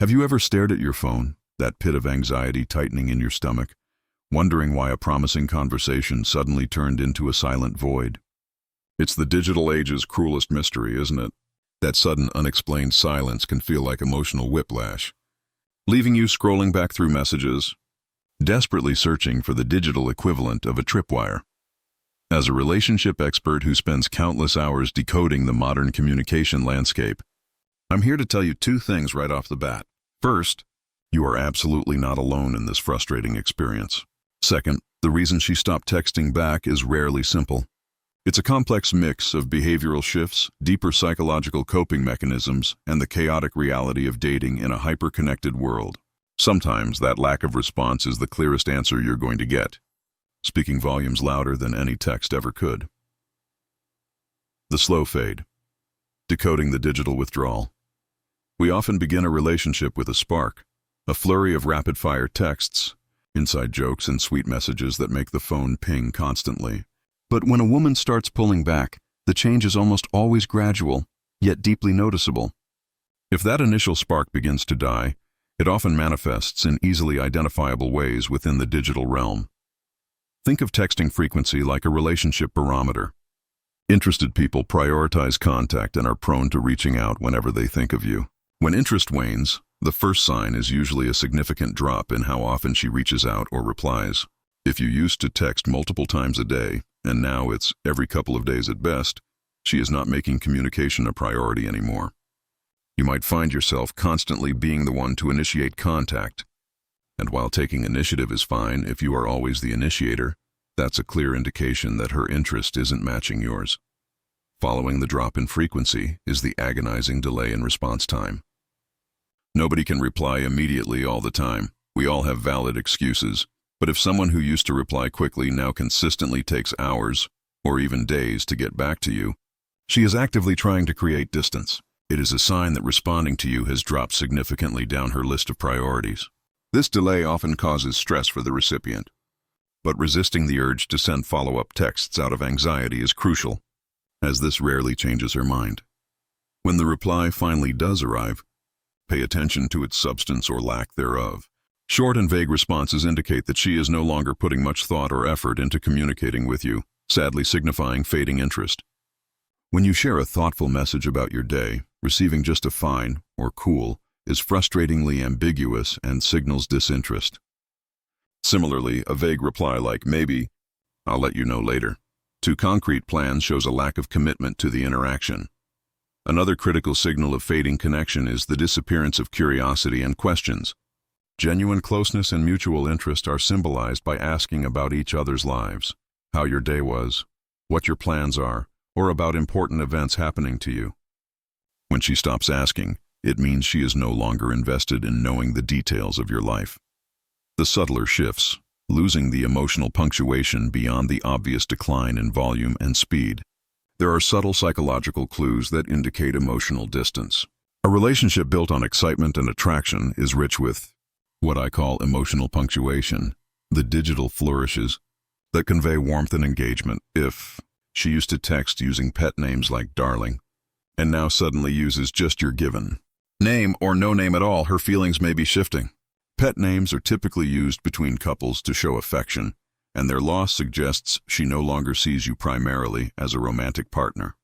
Have you ever stared at your phone, that pit of anxiety tightening in your stomach, wondering why a promising conversation suddenly turned into a silent void? It's the digital age's cruelest mystery, isn't it? That sudden, unexplained silence can feel like emotional whiplash, leaving you scrolling back through messages, desperately searching for the digital equivalent of a tripwire. As a relationship expert who spends countless hours decoding the modern communication landscape, I'm here to tell you two things right off the bat. First, you are absolutely not alone in this frustrating experience. Second, the reason she stopped texting back is rarely simple. It's a complex mix of behavioral shifts, deeper psychological coping mechanisms, and the chaotic reality of dating in a hyper-connected world. Sometimes that lack of response is the clearest answer you're going to get, speaking volumes louder than any text ever could. The slow fade. Decoding the digital withdrawal. We often begin a relationship with a spark, a flurry of rapid-fire texts, inside jokes and sweet messages that make the phone ping constantly. But when a woman starts pulling back, the change is almost always gradual, yet deeply noticeable. If that initial spark begins to die, it often manifests in easily identifiable ways within the digital realm. Think of texting frequency like a relationship barometer. Interested people prioritize contact and are prone to reaching out whenever they think of you. When interest wanes, the first sign is usually a significant drop in how often she reaches out or replies. If you used to text multiple times a day, and now it's every couple of days at best, she is not making communication a priority anymore. You might find yourself constantly being the one to initiate contact. And while taking initiative is fine if you are always the initiator, that's a clear indication that her interest isn't matching yours. Following the drop in frequency is the agonizing delay in response time. Nobody can reply immediately all the time. We all have valid excuses. But if someone who used to reply quickly now consistently takes hours, or even days to get back to you, she is actively trying to create distance. It is a sign that responding to you has dropped significantly down her list of priorities. This delay often causes stress for the recipient. But resisting the urge to send follow-up texts out of anxiety is crucial, as this rarely changes her mind. When the reply finally does arrive, pay attention to its substance or lack thereof. Short and vague responses indicate that she is no longer putting much thought or effort into communicating with you, sadly signifying fading interest. When you share a thoughtful message about your day, receiving just a fine or cool is frustratingly ambiguous and signals disinterest. Similarly, a vague reply like maybe, I'll let you know later, to concrete plans shows a lack of commitment to the interaction. Another critical signal of fading connection is the disappearance of curiosity and questions. Genuine closeness and mutual interest are symbolized by asking about each other's lives, how your day was, what your plans are, or about important events happening to you. When she stops asking, it means she is no longer invested in knowing the details of your life. The subtler shifts, losing the emotional punctuation beyond the obvious decline in volume and speed. There are subtle psychological clues that indicate emotional distance. A relationship built on excitement and attraction is rich with what I call emotional punctuation, the digital flourishes that convey warmth and engagement. If she used to text using pet names like darling, and now suddenly uses just your given name or no name at all, her feelings may be shifting. Pet names are typically used between couples to show affection, and their loss suggests she no longer sees you primarily as a romantic partner.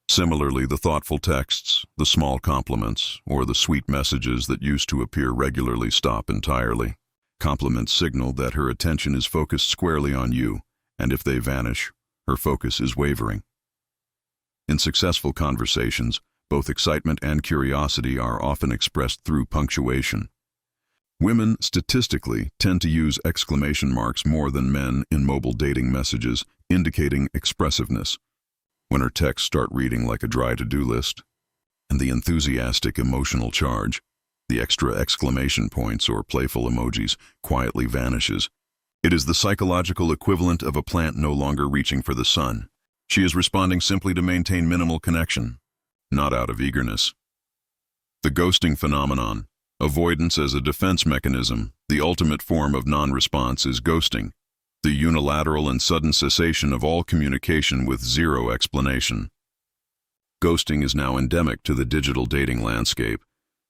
Similarly, the thoughtful texts, the small compliments, or the sweet messages that used to appear regularly stop entirely. Compliments signal that her attention is focused squarely on you, and if they vanish, her focus is wavering. In successful conversations, both excitement and curiosity are often expressed through punctuation. Women, statistically, tend to use exclamation marks more than men in mobile dating messages, indicating expressiveness. When her texts start reading like a dry to-do list, and the enthusiastic emotional charge, the extra exclamation points or playful emojis, quietly vanishes. It is the psychological equivalent of a plant no longer reaching for the sun. She is responding simply to maintain minimal connection, not out of eagerness. The ghosting phenomenon. Avoidance as a defense mechanism, the ultimate form of non-response is ghosting, the unilateral and sudden cessation of all communication with zero explanation. Ghosting is now endemic to the digital dating landscape,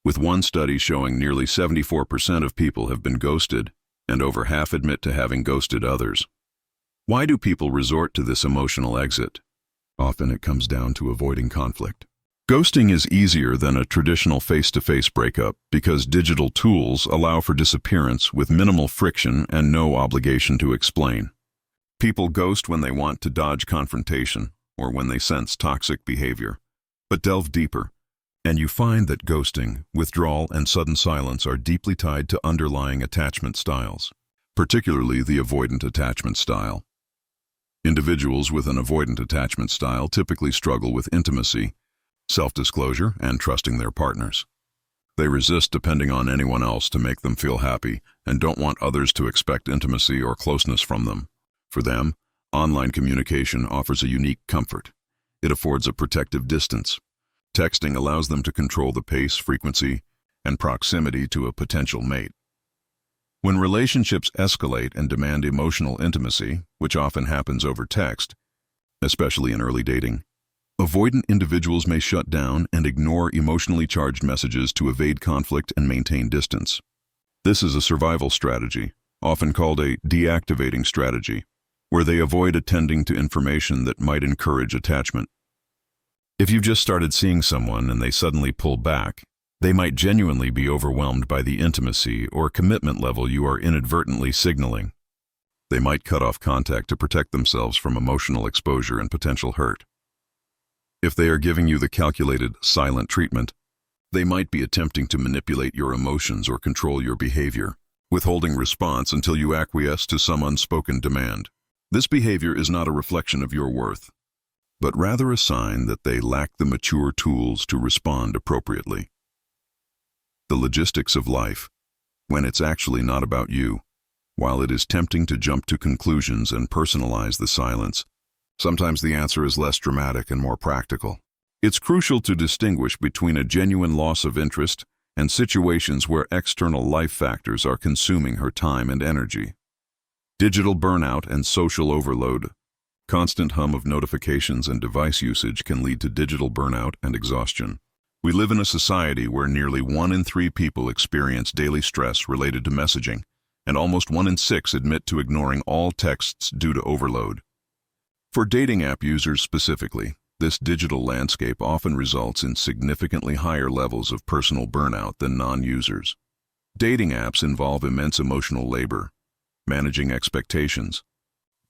with one study showing nearly 74% of people have been ghosted, and over half admit to having ghosted others. Why do people resort to this emotional exit? Often it comes down to avoiding conflict. Ghosting is easier than a traditional face-to-face breakup because digital tools allow for disappearance with minimal friction and no obligation to explain. People ghost when they want to dodge confrontation or when they sense toxic behavior. But delve deeper, and you find that ghosting, withdrawal, and sudden silence are deeply tied to underlying attachment styles, particularly the avoidant attachment style. Individuals with an avoidant attachment style typically struggle with intimacy, self-disclosure, and trusting their partners. They resist depending on anyone else to make them feel happy and don't want others to expect intimacy or closeness from them. For them, online communication offers a unique comfort. It affords a protective distance. Texting allows them to control the pace, frequency, and proximity to a potential mate. When relationships escalate and demand emotional intimacy, which often happens over text, especially in early dating, avoidant individuals may shut down and ignore emotionally charged messages to evade conflict and maintain distance. This is a survival strategy, often called a deactivating strategy, where they avoid attending to information that might encourage attachment. If you've just started seeing someone and they suddenly pull back, they might genuinely be overwhelmed by the intimacy or commitment level you are inadvertently signaling. They might cut off contact to protect themselves from emotional exposure and potential hurt. If they are giving you the calculated, silent treatment, they might be attempting to manipulate your emotions or control your behavior, withholding response until you acquiesce to some unspoken demand. This behavior is not a reflection of your worth, but rather a sign that they lack the mature tools to respond appropriately. The logistics of life, when it's actually not about you. While it is tempting to jump to conclusions and personalize the silence, sometimes the answer is less dramatic and more practical. It's crucial to distinguish between a genuine loss of interest and situations where external life factors are consuming her time and energy. Digital burnout and social overload. Constant hum of notifications and device usage can lead to digital burnout and exhaustion. We live in a society where nearly 1 in 3 people experience daily stress related to messaging, and almost 1 in 6 admit to ignoring all texts due to overload. For dating app users specifically, this digital landscape often results in significantly higher levels of personal burnout than non-users. Dating apps involve immense emotional labor, managing expectations,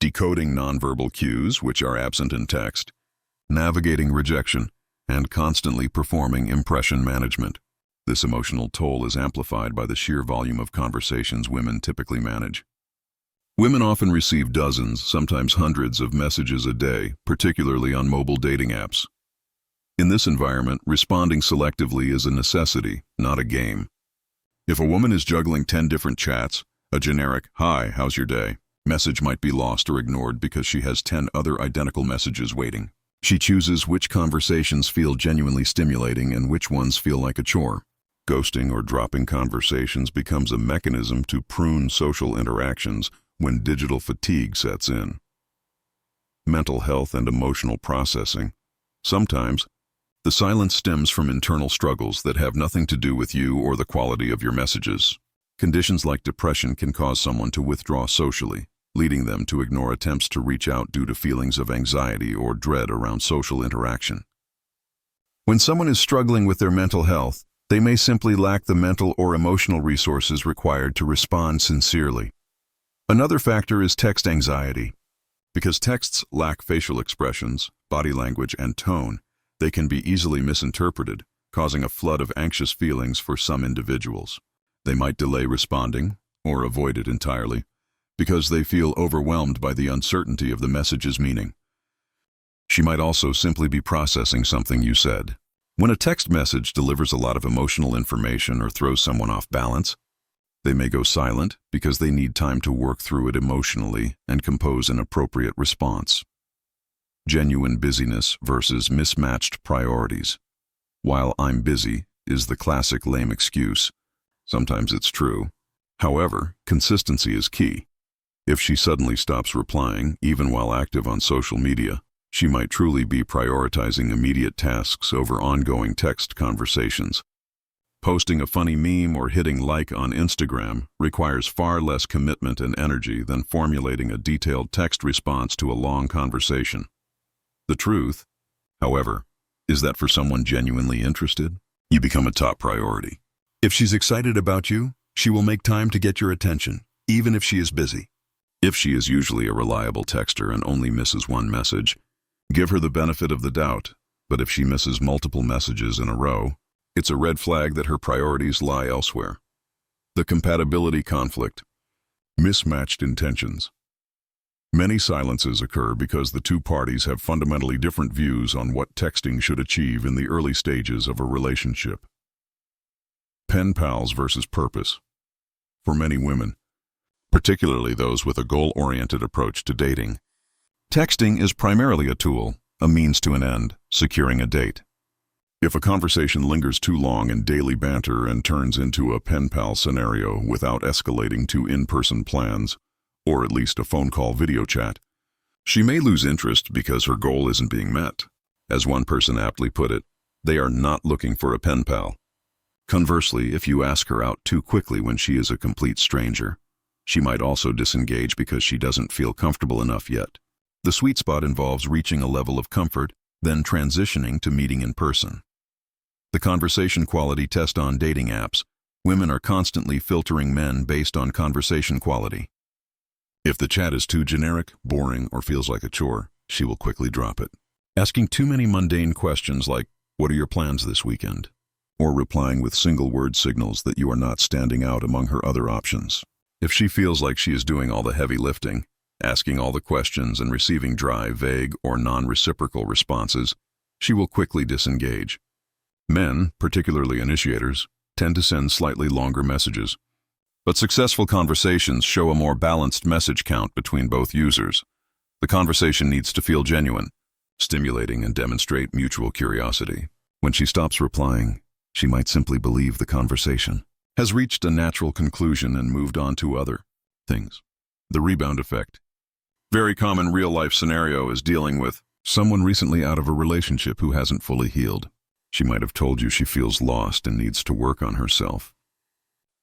decoding nonverbal cues which are absent in text, navigating rejection, and constantly performing impression management. This emotional toll is amplified by the sheer volume of conversations women typically manage. Women often receive dozens, sometimes hundreds of messages a day, particularly on mobile dating apps. In this environment, responding selectively is a necessity, not a game. If a woman is juggling 10 different chats, a generic, "Hi, how's your day?" message might be lost or ignored because she has 10 other identical messages waiting. She chooses which conversations feel genuinely stimulating and which ones feel like a chore. Ghosting or dropping conversations becomes a mechanism to prune social interactions when digital fatigue sets in. Mental health and emotional processing. Sometimes, the silence stems from internal struggles that have nothing to do with you or the quality of your messages. Conditions like depression can cause someone to withdraw socially, leading them to ignore attempts to reach out due to feelings of anxiety or dread around social interaction. When someone is struggling with their mental health, they may simply lack the mental or emotional resources required to respond sincerely. Another factor is text anxiety. Because texts lack facial expressions, body language, and tone, they can be easily misinterpreted, causing a flood of anxious feelings for some individuals. They might delay responding, or avoid it entirely, because they feel overwhelmed by the uncertainty of the message's meaning. She might also simply be processing something you said. When a text message delivers a lot of emotional information or throws someone off balance, they may go silent because they need time to work through it emotionally and compose an appropriate response. Genuine busyness versus mismatched priorities. While "I'm busy" is the classic lame excuse, sometimes it's true. However, consistency is key. If she suddenly stops replying, even while active on social media, she might truly be prioritizing immediate tasks over ongoing text conversations. Posting a funny meme or hitting like on Instagram requires far less commitment and energy than formulating a detailed text response to a long conversation. The truth, however, is that for someone genuinely interested, you become a top priority. If she's excited about you, she will make time to get your attention, even if she is busy. If she is usually a reliable texter and only misses one message, give her the benefit of the doubt, but if she misses multiple messages in a row, it's a red flag that her priorities lie elsewhere. The compatibility conflict. Mismatched intentions. Many silences occur because the two parties have fundamentally different views on what texting should achieve in the early stages of a relationship. Pen pals versus purpose. For many women, particularly those with a goal-oriented approach to dating, texting is primarily a tool, a means to an end, securing a date. If a conversation lingers too long in daily banter and turns into a pen pal scenario without escalating to in-person plans, or at least a phone call video chat, she may lose interest because her goal isn't being met. As one person aptly put it, they are not looking for a pen pal. Conversely, if you ask her out too quickly when she is a complete stranger, she might also disengage because she doesn't feel comfortable enough yet. The sweet spot involves reaching a level of comfort, then transitioning to meeting in person. The conversation quality test on dating apps. Women are constantly filtering men based on conversation quality. If the chat is too generic, boring, or feels like a chore, she will quickly drop it. Asking too many mundane questions like, "What are your plans this weekend?" or replying with single-word signals that you are not standing out among her other options. If she feels like she is doing all the heavy lifting, asking all the questions and receiving dry, vague, or non-reciprocal responses, she will quickly disengage. Men, particularly initiators, tend to send slightly longer messages. But successful conversations show a more balanced message count between both users. The conversation needs to feel genuine, stimulating, and demonstrate mutual curiosity. When she stops replying, she might simply believe the conversation has reached a natural conclusion and moved on to other things. The rebound effect. Very common real-life scenario is dealing with someone recently out of a relationship who hasn't fully healed. She might have told you she feels lost and needs to work on herself.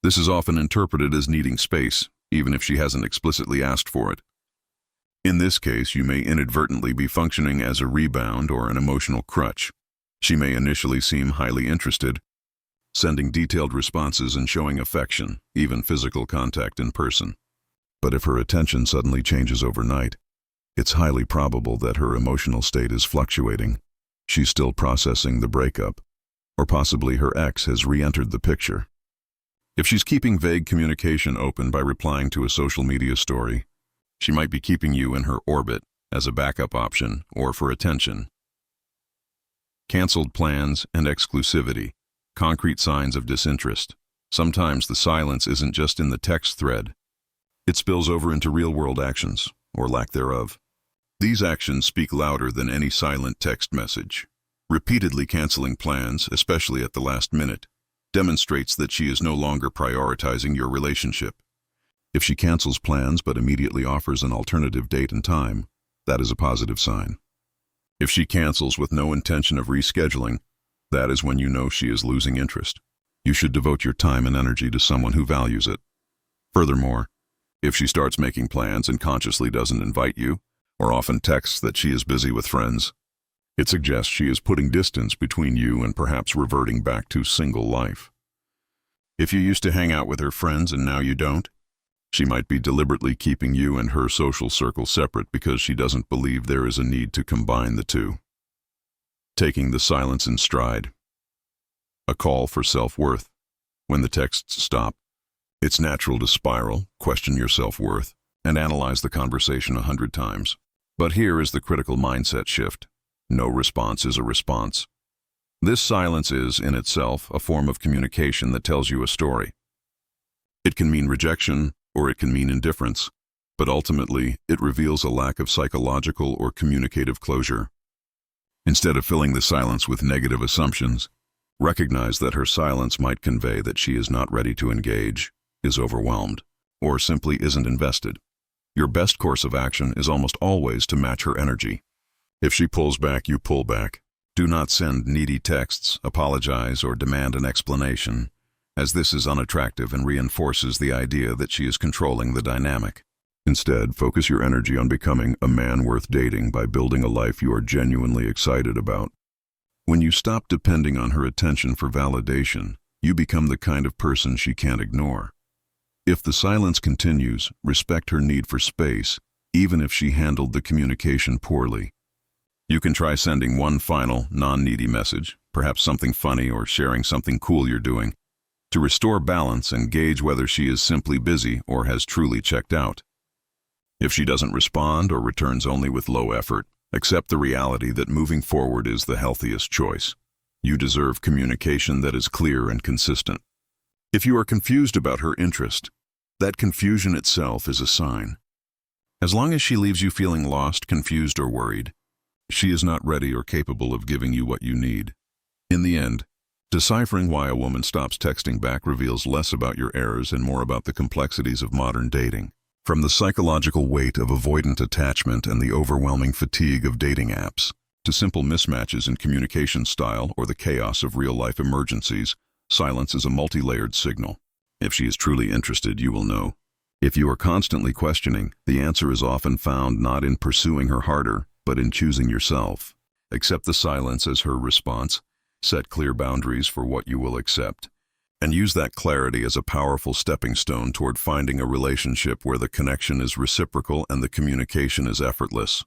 This is often interpreted as needing space, even if she hasn't explicitly asked for it. In this case, you may inadvertently be functioning as a rebound or an emotional crutch. She may initially seem highly interested, sending detailed responses and showing affection, even physical contact in person. But if her attention suddenly changes overnight, it's highly probable that her emotional state is fluctuating. She's still processing the breakup, or possibly her ex has re-entered the picture. If she's keeping vague communication open by replying to a social media story, she might be keeping you in her orbit as a backup option or for attention. Canceled plans and exclusivity, concrete signs of disinterest. Sometimes the silence isn't just in the text thread. It spills over into real-world actions, or lack thereof. These actions speak louder than any silent text message. Repeatedly canceling plans, especially at the last minute, demonstrates that she is no longer prioritizing your relationship. If she cancels plans but immediately offers an alternative date and time, that is a positive sign. If she cancels with no intention of rescheduling, that is when you know she is losing interest. You should devote your time and energy to someone who values it. Furthermore, if she starts making plans and consciously doesn't invite you, or often texts that she is busy with friends, it suggests she is putting distance between you and perhaps reverting back to single life. If you used to hang out with her friends and now you don't, she might be deliberately keeping you and her social circle separate because she doesn't believe there is a need to combine the two. Taking the silence in stride. A call for self-worth. When the texts stop, it's natural to spiral, question your self-worth, and analyze the conversation 100 times. But here is the critical mindset shift. No response is a response. This silence is, in itself, a form of communication that tells you a story. It can mean rejection, or it can mean indifference, but ultimately, it reveals a lack of psychological or communicative closure. Instead of filling the silence with negative assumptions, recognize that her silence might convey that she is not ready to engage, is overwhelmed, or simply isn't invested. Your best course of action is almost always to match her energy. If she pulls back, you pull back. Do not send needy texts, apologize, or demand an explanation, as this is unattractive and reinforces the idea that she is controlling the dynamic. Instead, focus your energy on becoming a man worth dating by building a life you are genuinely excited about. When you stop depending on her attention for validation, you become the kind of person she can't ignore. If the silence continues, respect her need for space, even if she handled the communication poorly. You can try sending one final, non-needy message, perhaps something funny or sharing something cool you're doing, to restore balance and gauge whether she is simply busy or has truly checked out. If she doesn't respond or returns only with low effort, accept the reality that moving forward is the healthiest choice. You deserve communication that is clear and consistent. If you are confused about her interest, that confusion itself is a sign. As long as she leaves you feeling lost, confused, or worried, she is not ready or capable of giving you what you need. In the end, deciphering why a woman stops texting back reveals less about your errors and more about the complexities of modern dating. From the psychological weight of avoidant attachment and the overwhelming fatigue of dating apps, to simple mismatches in communication style or the chaos of real-life emergencies, silence is a multi-layered signal. If she is truly interested, you will know. If you are constantly questioning, the answer is often found not in pursuing her harder, but in choosing yourself. Accept the silence as her response, set clear boundaries for what you will accept, and use that clarity as a powerful stepping stone toward finding a relationship where the connection is reciprocal and the communication is effortless.